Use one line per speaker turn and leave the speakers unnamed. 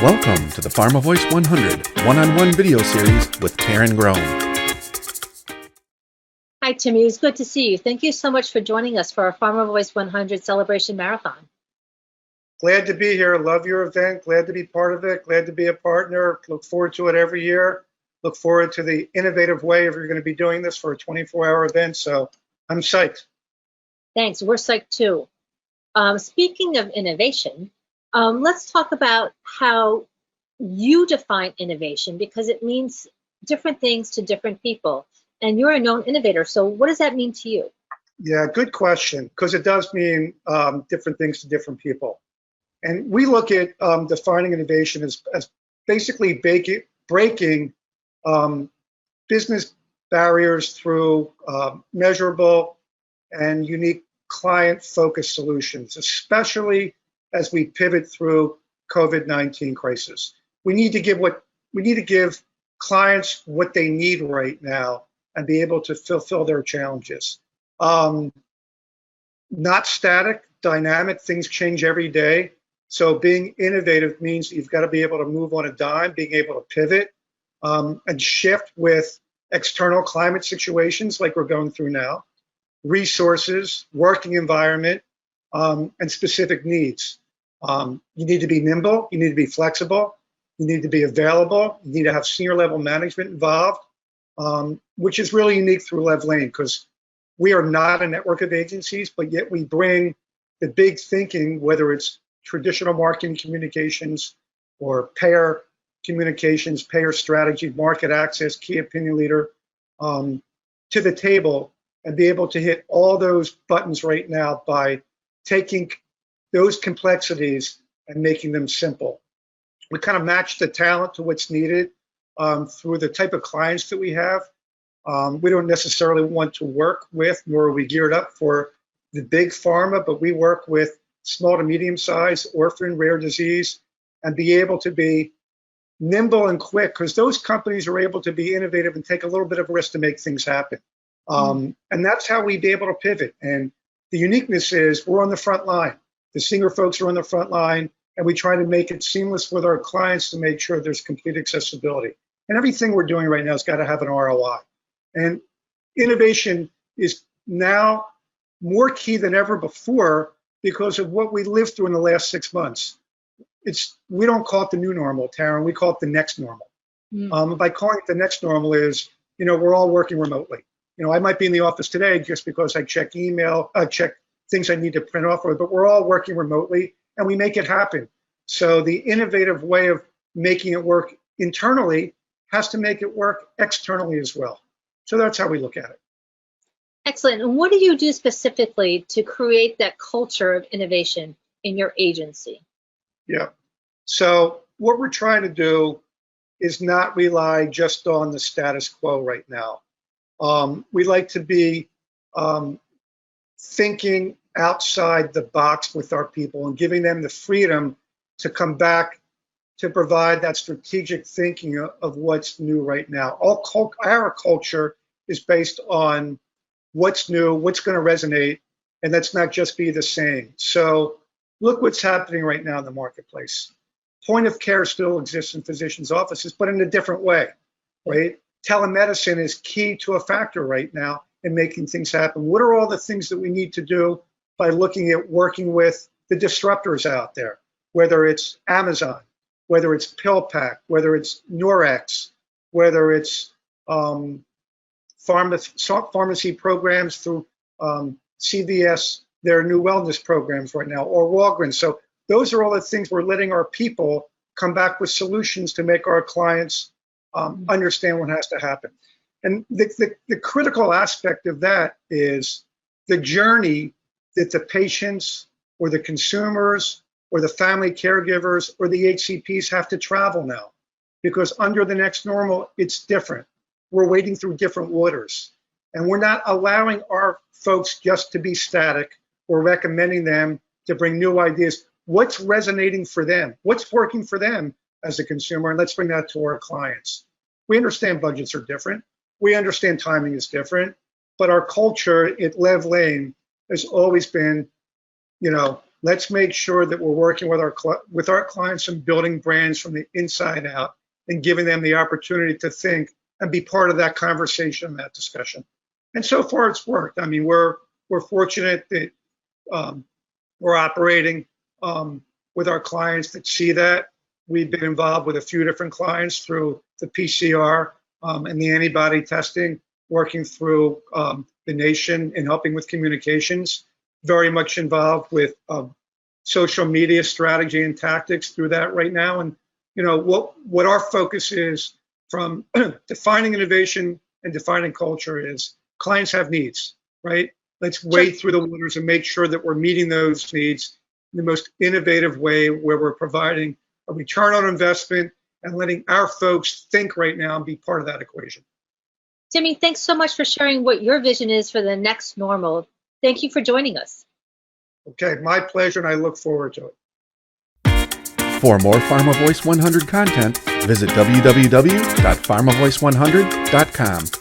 Welcome to the PharmaVOICE 100 one-on-one video series with Karen Groen.
Hi, Timmy. It's good to see you. Thank you so much for joining us for our PharmaVOICE 100 Celebration Marathon.
Glad to be here. Love your event. Glad to be part of it. Glad to be a partner. Look forward to it every year. Look forward to the innovative way if you're going to be doing this for a 24-hour event. So I'm psyched.
Thanks. We're psyched too. Speaking of innovation, let's talk about how you define innovation, because it means different things to different people. And you're a known innovator. So what does that mean to you?
Yeah, good question, because it does mean different things to different people. And we look at defining innovation as basically breaking business barriers through measurable and unique client-focused solutions, especially as we pivot through COVID-19 crisis. We need to give clients what they need right now and be able to fulfill their challenges. Not static, dynamic, things change every day. So being innovative means you've got to be able to move on a dime, being able to pivot and shift with external climate situations like we're going through now, resources, working environment, and specific needs. You need to be nimble, you need to be flexible, you need to be available, you need to have senior level management involved, which is really unique through LevLane, because we are not a network of agencies, but yet we bring the big thinking, whether it's traditional marketing communications or payer communications, payer strategy, market access, key opinion leader, to the table and be able to hit all those buttons right now by taking those complexities and making them simple. We kind of match the talent to what's needed through the type of clients that we have. We don't necessarily want to work with, nor are we geared up for the big pharma, but we work with small to medium size, orphan, rare disease, and be able to be nimble and quick, because those companies are able to be innovative and take a little bit of risk to make things happen. And that's how we be able to pivot. And the uniqueness is we're on the front line. The senior folks are on the front line, and we try to make it seamless with our clients to make sure there's complete accessibility. And everything we're doing right now has got to have an ROI. And innovation is now more key than ever before because of what we lived through in the last 6 months. We don't call it the new normal, Taryn, we call it the next normal. By calling it the next normal is, we're all working remotely. I might be in the office today just because I check email, check things I need to print off, but we're all working remotely and we make it happen. So the innovative way of making it work internally has to make it work externally as well. So that's how we look at it.
Excellent. And what do you do specifically to create that culture of innovation in your agency?
Yeah. So what we're trying to do is not rely just on the status quo right now. We like to be thinking outside the box with our people and giving them the freedom to come back to provide that strategic thinking of what's new right now. Our culture is based on what's new, what's going to resonate, and let's not just be the same. So look what's happening right now in the marketplace. Point of care still exists in physicians' offices, but in a different way, right? Telemedicine is key to a factor right now in making things happen. What are all the things that we need to do by looking at working with the disruptors out there, whether it's Amazon, whether it's PillPack, whether it's Norex, whether it's pharmacy programs through CVS, their new wellness programs right now, or Walgreens. So those are all the things we're letting our people come back with solutions to make our clients understand what has to happen. And the critical aspect of that is the journey that the patients or the consumers or the family caregivers or the HCPs have to travel now. Because under the next normal, it's different. We're wading through different waters. And we're not allowing our folks just to be static. We're recommending them to bring new ideas. What's resonating for them? What's working for them as a consumer? And let's bring that to our clients. We understand budgets are different. We understand timing is different. But our culture at LevLane has always been, Let's make sure that we're working with our clients and building brands from the inside out and giving them the opportunity to think and be part of that conversation, that discussion. And so far, it's worked. I mean, we're fortunate that we're operating with our clients that see that. We've been involved with a few different clients through the PCR and the antibody testing, working through the nation and helping with communications. Very much involved with social media strategy and tactics through that right now. And what our focus is from defining innovation and defining culture is clients have needs, right? Let's wade through the waters and make sure that we're meeting those needs in the most innovative way, where we're providing a return on investment and letting our folks think right now and be part of that equation.
Timmy, thanks so much for sharing what your vision is for the next normal. Thank you for joining us.
Okay, my pleasure, and I look forward to it. For more PharmaVoice 100 content, visit www.pharmavoice100.com.